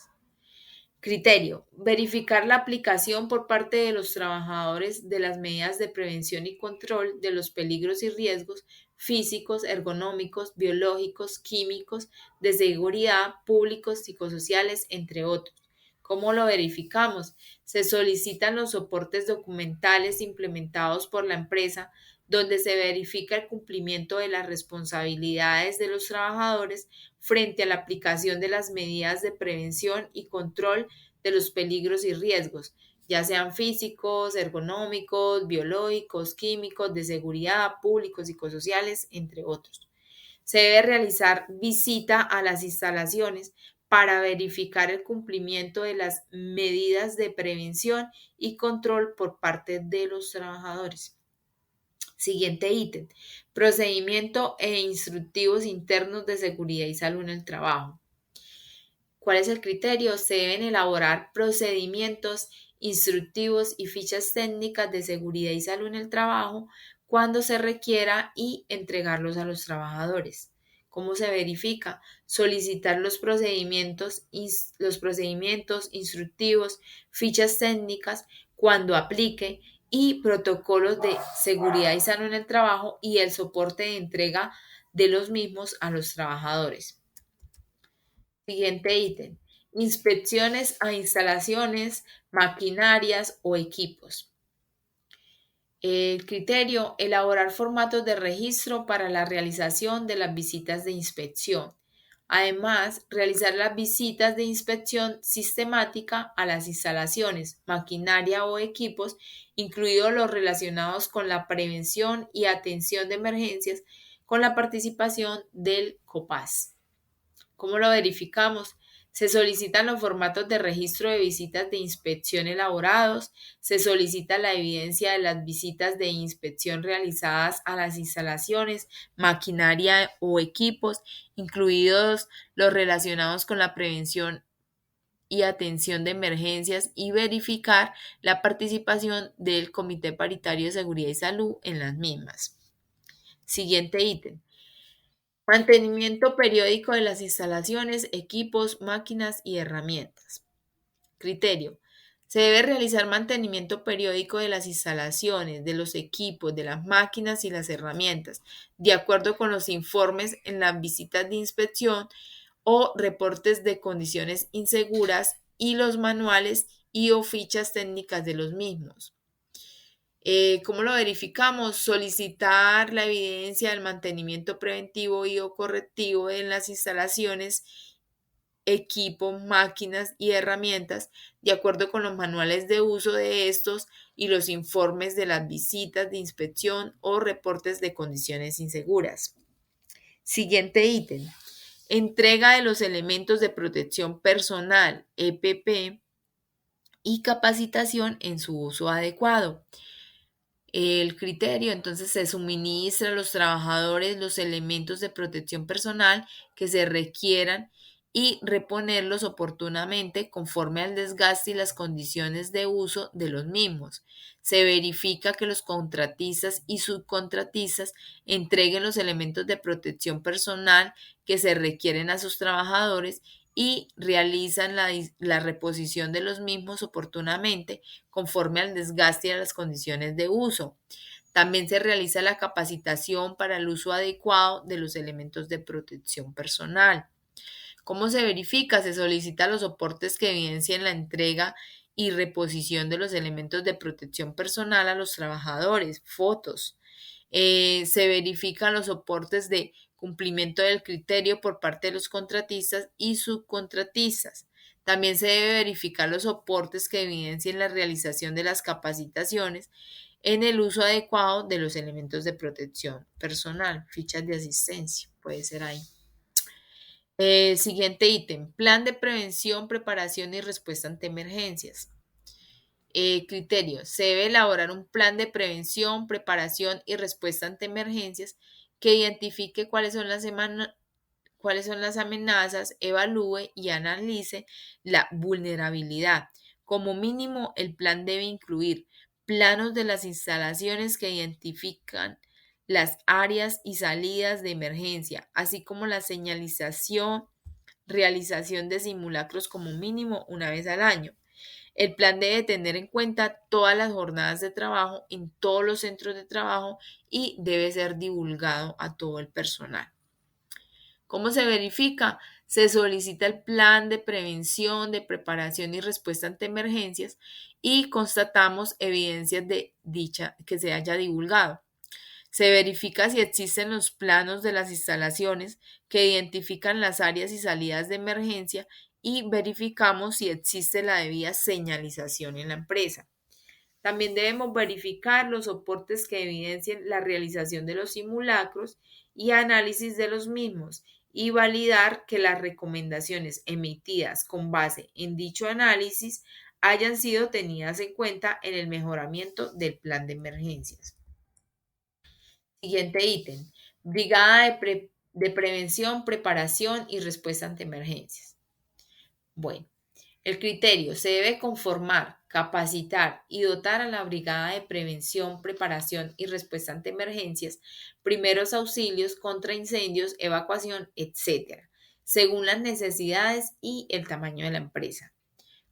Criterio. Verificar la aplicación por parte de los trabajadores de las medidas de prevención y control de los peligros y riesgos físicos, ergonómicos, biológicos, químicos, de seguridad, públicos, psicosociales, entre otros. ¿Cómo lo verificamos? Se solicitan los soportes documentales implementados por la empresa donde se verifica el cumplimiento de las responsabilidades de los trabajadores frente a la aplicación de las medidas de prevención y control de los peligros y riesgos, ya sean físicos, ergonómicos, biológicos, químicos, de seguridad, públicos, psicosociales, entre otros. Se debe realizar visita a las instalaciones para verificar el cumplimiento de las medidas de prevención y control por parte de los trabajadores. Siguiente ítem. Procedimiento e instructivos internos de seguridad y salud en el trabajo. ¿Cuál es el criterio? Se deben elaborar procedimientos instructivos y fichas técnicas de seguridad y salud en el trabajo cuando se requiera y entregarlos a los trabajadores. ¿Cómo se verifica? Solicitar los procedimientos instructivos, fichas técnicas cuando aplique y protocolos de seguridad y salud en el trabajo y el soporte de entrega de los mismos a los trabajadores. Siguiente ítem. Inspecciones a instalaciones, maquinarias o equipos. El criterio, elaborar formatos de registro para la realización de las visitas de inspección. Además, realizar las visitas de inspección sistemática a las instalaciones, maquinaria o equipos, incluidos los relacionados con la prevención y atención de emergencias, con la participación del COPAS. ¿Cómo lo verificamos? Se solicitan los formatos de registro de visitas de inspección elaborados, se solicita la evidencia de las visitas de inspección realizadas a las instalaciones, maquinaria o equipos, incluidos los relacionados con la prevención y atención de emergencias y verificar la participación del Comité Paritario de Seguridad y Salud en las mismas. Siguiente ítem. Mantenimiento periódico de las instalaciones, equipos, máquinas y herramientas. Criterio. Se debe realizar mantenimiento periódico de las instalaciones, de los equipos, de las máquinas y las herramientas, de acuerdo con los informes en las visitas de inspección o reportes de condiciones inseguras y los manuales y o fichas técnicas de los mismos. ¿Cómo lo verificamos? Solicitar la evidencia del mantenimiento preventivo y o correctivo en las instalaciones, equipos, máquinas y herramientas, de acuerdo con los manuales de uso de estos y los informes de las visitas de inspección o reportes de condiciones inseguras. Siguiente ítem. Entrega de los elementos de protección personal, EPP, y capacitación en su uso adecuado. El criterio, entonces se suministra a los trabajadores los elementos de protección personal que se requieran y reponerlos oportunamente conforme al desgaste y las condiciones de uso de los mismos. Se verifica que los contratistas y subcontratistas entreguen los elementos de protección personal que se requieren a sus trabajadores y realizan la reposición de los mismos oportunamente conforme al desgaste y a las condiciones de uso. También se realiza la capacitación para el uso adecuado de los elementos de protección personal. ¿Cómo se verifica? Se solicitan los soportes que evidencien la entrega y reposición de los elementos de protección personal a los trabajadores, fotos. Se verifican los soportes de cumplimiento del criterio por parte de los contratistas y subcontratistas. También se debe verificar los soportes que evidencien la realización de las capacitaciones en el uso adecuado de los elementos de protección personal, fichas de asistencia, puede ser ahí. Siguiente ítem, plan de prevención, preparación y respuesta ante emergencias. Criterio, se debe elaborar un plan de prevención, preparación y respuesta ante emergencias que identifique cuáles son las amenazas, evalúe y analice la vulnerabilidad. Como mínimo, el plan debe incluir planos de las instalaciones que identifican las áreas y salidas de emergencia, así como la señalización, realización de simulacros como mínimo una vez al año. El plan debe tener en cuenta todas las jornadas de trabajo en todos los centros de trabajo y debe ser divulgado a todo el personal. ¿Cómo se verifica? Se solicita el plan de prevención, de preparación y respuesta ante emergencias y constatamos evidencias de dicha que se haya divulgado. Se verifica si existen los planos de las instalaciones que identifican las áreas y salidas de emergencia y verificamos si existe la debida señalización en la empresa. También debemos verificar los soportes que evidencien la realización de los simulacros y análisis de los mismos y validar que las recomendaciones emitidas con base en dicho análisis hayan sido tenidas en cuenta en el mejoramiento del plan de emergencias. Siguiente ítem. Brigada de prevención, preparación y respuesta ante emergencias. Bueno, el criterio se debe conformar, capacitar y dotar a la Brigada de Prevención, Preparación y Respuesta ante Emergencias, primeros auxilios contra incendios, evacuación, etc., según las necesidades y el tamaño de la empresa.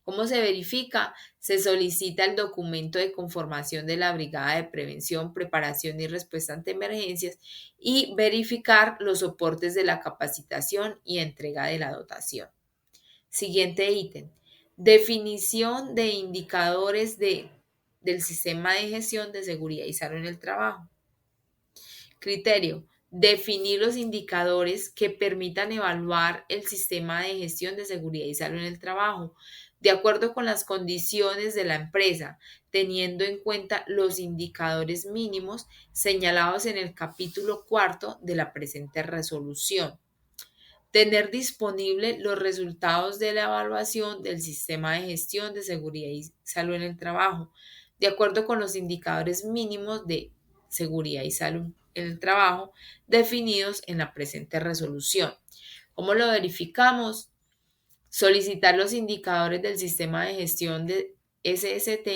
¿Cómo se verifica? Se solicita el documento de conformación de la Brigada de Prevención, Preparación y Respuesta ante Emergencias y verificar los soportes de la capacitación y entrega de la dotación. Siguiente ítem. Definición de indicadores del sistema de gestión de seguridad y salud en el trabajo. Criterio. Definir los indicadores que permitan evaluar el sistema de gestión de seguridad y salud en el trabajo, de acuerdo con las condiciones de la empresa, teniendo en cuenta los indicadores mínimos señalados en el capítulo 4 de la presente resolución. Tener disponible los resultados de la evaluación del sistema de gestión de seguridad y salud en el trabajo, de acuerdo con los indicadores mínimos de seguridad y salud en el trabajo definidos en la presente resolución. ¿Cómo lo verificamos? Solicitar los indicadores del sistema de gestión de SST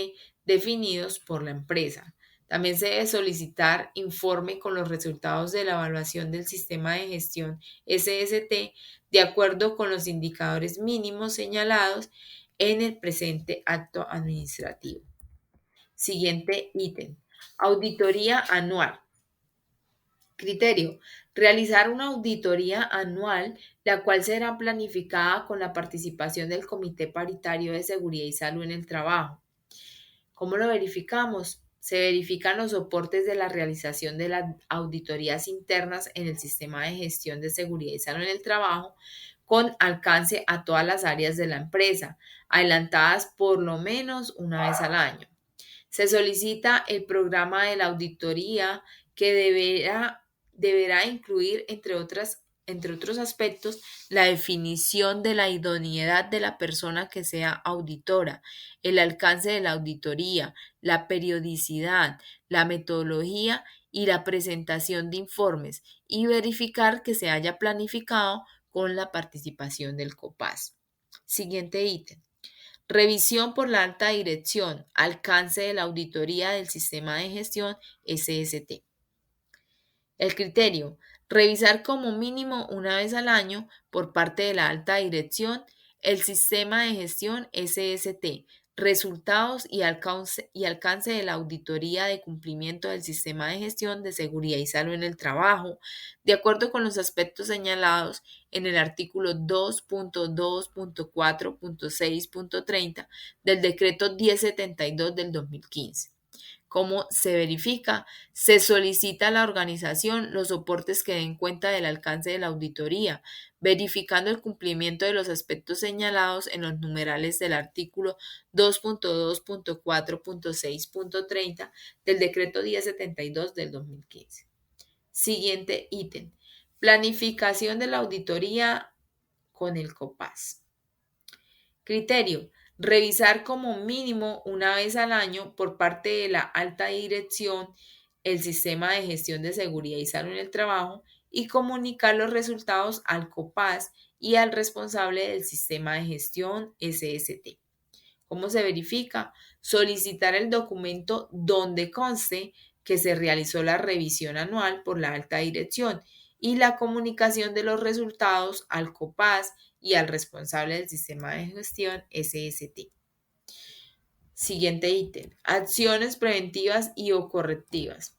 definidos por la empresa. También se debe solicitar informe con los resultados de la evaluación del sistema de gestión SST de acuerdo con los indicadores mínimos señalados en el presente acto administrativo. Siguiente ítem. Auditoría anual. Criterio. Realizar una auditoría anual, la cual será planificada con la participación del Comité Paritario de Seguridad y Salud en el Trabajo. ¿Cómo lo verificamos? Se verifican los soportes de la realización de las auditorías internas en el sistema de gestión de seguridad y salud en el trabajo con alcance a todas las áreas de la empresa, adelantadas por lo menos una vez al año. Se solicita el programa de la auditoría que deberá incluir, entre otros aspectos, la definición de la idoneidad de la persona que sea auditora, el alcance de la auditoría, la periodicidad, la metodología y la presentación de informes y verificar que se haya planificado con la participación del COPAS. Siguiente ítem. Revisión por la alta dirección, alcance de la auditoría del sistema de gestión SST. El criterio, revisar como mínimo una vez al año por parte de la alta dirección el sistema de gestión SST, resultados y alcance de la auditoría de cumplimiento del sistema de gestión de seguridad y salud en el trabajo, de acuerdo con los aspectos señalados en el artículo 2.2.4.6.30 del decreto 1072 del 2015. ¿Cómo se verifica? Se solicita a la organización los soportes que den cuenta del alcance de la auditoría, verificando el cumplimiento de los aspectos señalados en los numerales del artículo 2.2.4.6.30 del decreto 1072 del 2015. Siguiente ítem. Planificación de la auditoría con el COPAS. Criterio. Revisar como mínimo una vez al año por parte de la alta dirección el sistema de gestión de seguridad y salud en el trabajo y comunicar los resultados al COPAS y al responsable del sistema de gestión SST. ¿Cómo se verifica? Solicitar el documento donde conste que se realizó la revisión anual por la alta dirección y la comunicación de los resultados al COPAS y al responsable del sistema de gestión SST. Siguiente ítem. Acciones preventivas y o correctivas.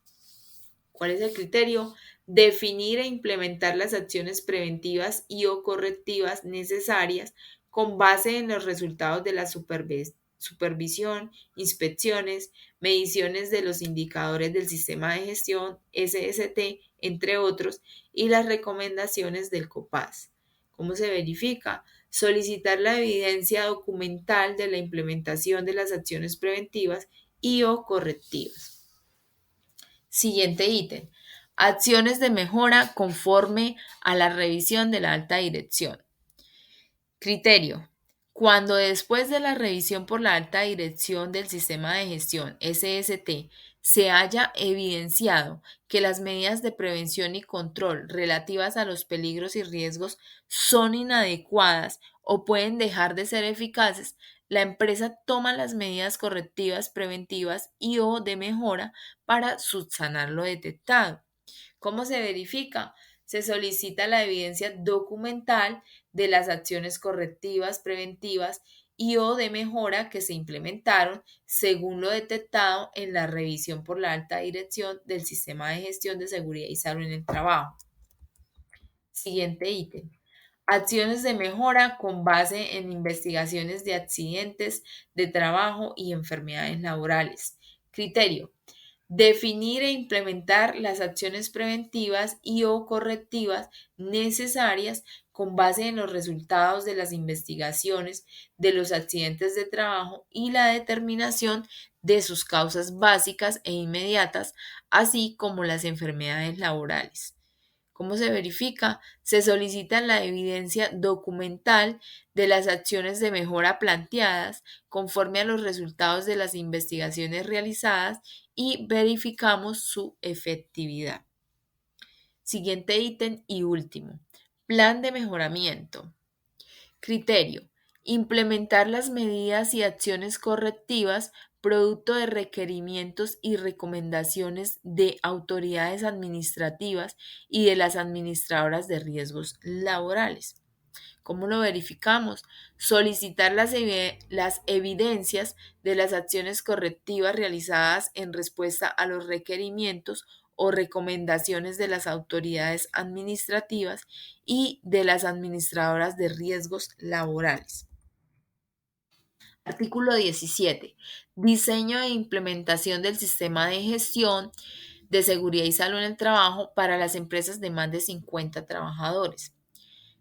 ¿Cuál es el criterio? Definir e implementar las acciones preventivas y o correctivas necesarias con base en los resultados de la supervisión, inspecciones, mediciones de los indicadores del sistema de gestión SST, entre otros, y las recomendaciones del COPAS. ¿Cómo se verifica? Solicitar la evidencia documental de la implementación de las acciones preventivas y o correctivas. Siguiente ítem. Acciones de mejora conforme a la revisión de la alta dirección. Criterio. Cuando después de la revisión por la alta dirección del sistema de gestión SST se haya evidenciado que las medidas de prevención y control relativas a los peligros y riesgos son inadecuadas o pueden dejar de ser eficaces, la empresa toma las medidas correctivas, preventivas y o de mejora para subsanar lo detectado. ¿Cómo se verifica? Se solicita la evidencia documental de las acciones correctivas, preventivas y o de mejora que se implementaron según lo detectado en la revisión por la alta dirección del Sistema de Gestión de Seguridad y Salud en el Trabajo. Siguiente ítem. Acciones de mejora con base en investigaciones de accidentes de trabajo y enfermedades laborales. Criterio. Definir e implementar las acciones preventivas y o correctivas necesarias con base en los resultados de las investigaciones de los accidentes de trabajo y la determinación de sus causas básicas e inmediatas, así como las enfermedades laborales. ¿Cómo se verifica? Se solicita la evidencia documental de las acciones de mejora planteadas conforme a los resultados de las investigaciones realizadas y verificamos su efectividad. Siguiente ítem y último. Plan de mejoramiento. Criterio. Implementar las medidas y acciones correctivas producto de requerimientos y recomendaciones de autoridades administrativas y de las administradoras de riesgos laborales. ¿Cómo lo verificamos? Solicitar las evidencias de las acciones correctivas realizadas en respuesta a los requerimientos o recomendaciones de las autoridades administrativas y de las administradoras de riesgos laborales. Artículo 17. Diseño e implementación del sistema de gestión de seguridad y salud en el trabajo para las empresas de más de 50 trabajadores.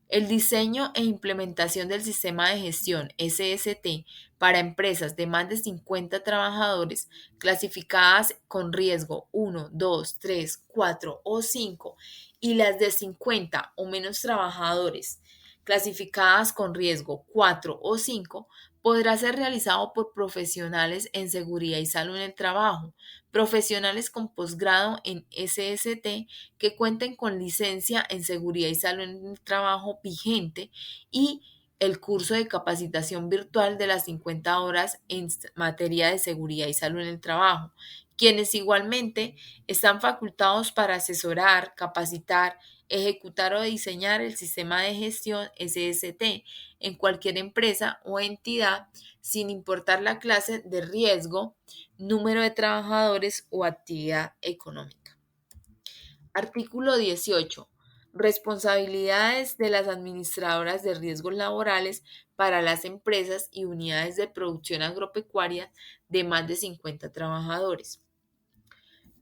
El diseño e implementación del sistema de gestión SST para empresas de más de 50 trabajadores clasificadas con riesgo 1, 2, 3, 4 o 5 y las de 50 o menos trabajadores clasificadas con riesgo 4 o 5 podrá ser realizado por profesionales en seguridad y salud en el trabajo, profesionales con posgrado en SST que cuenten con licencia en seguridad y salud en el trabajo vigente y el curso de capacitación virtual de las 50 horas en materia de seguridad y salud en el trabajo, quienes igualmente están facultados para asesorar, capacitar, ejecutar o diseñar el sistema de gestión SST en cualquier empresa o entidad sin importar la clase de riesgo, número de trabajadores o actividad económica. Artículo 18. Responsabilidades de las administradoras de riesgos laborales para las empresas y unidades de producción agropecuaria de más de 50 trabajadores.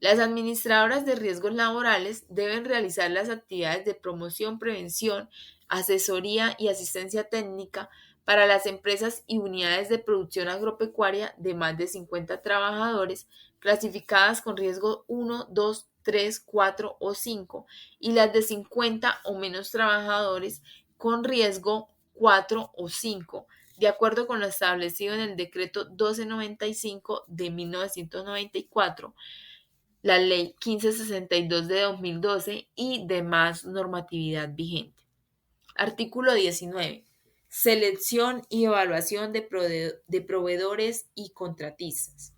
Las administradoras de riesgos laborales deben realizar las actividades de promoción, prevención, asesoría y asistencia técnica para las empresas y unidades de producción agropecuaria de más de 50 trabajadores clasificadas con riesgo 1, 2, 3, 4 o 5 y las de 50 o menos trabajadores con riesgo 4 o 5, de acuerdo con lo establecido en el decreto 1295 de 1994, la ley 1562 de 2012 y demás normatividad vigente. Artículo 19. Selección y evaluación de proveedores y contratistas.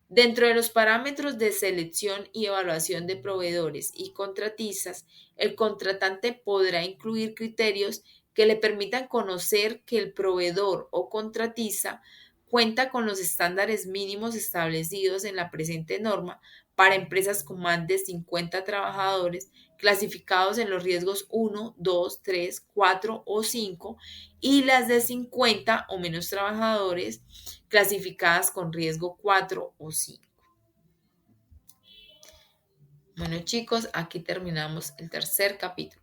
Dentro de los parámetros de selección y evaluación de proveedores y contratistas, el contratante podrá incluir criterios que le permitan conocer que el proveedor o contratista cuenta con los estándares mínimos establecidos en la presente norma para empresas con más de 50 trabajadores clasificados en los riesgos 1, 2, 3, 4 o 5 y las de 50 o menos trabajadores clasificadas con riesgo 4 o 5. Bueno chicos, aquí terminamos el tercer capítulo.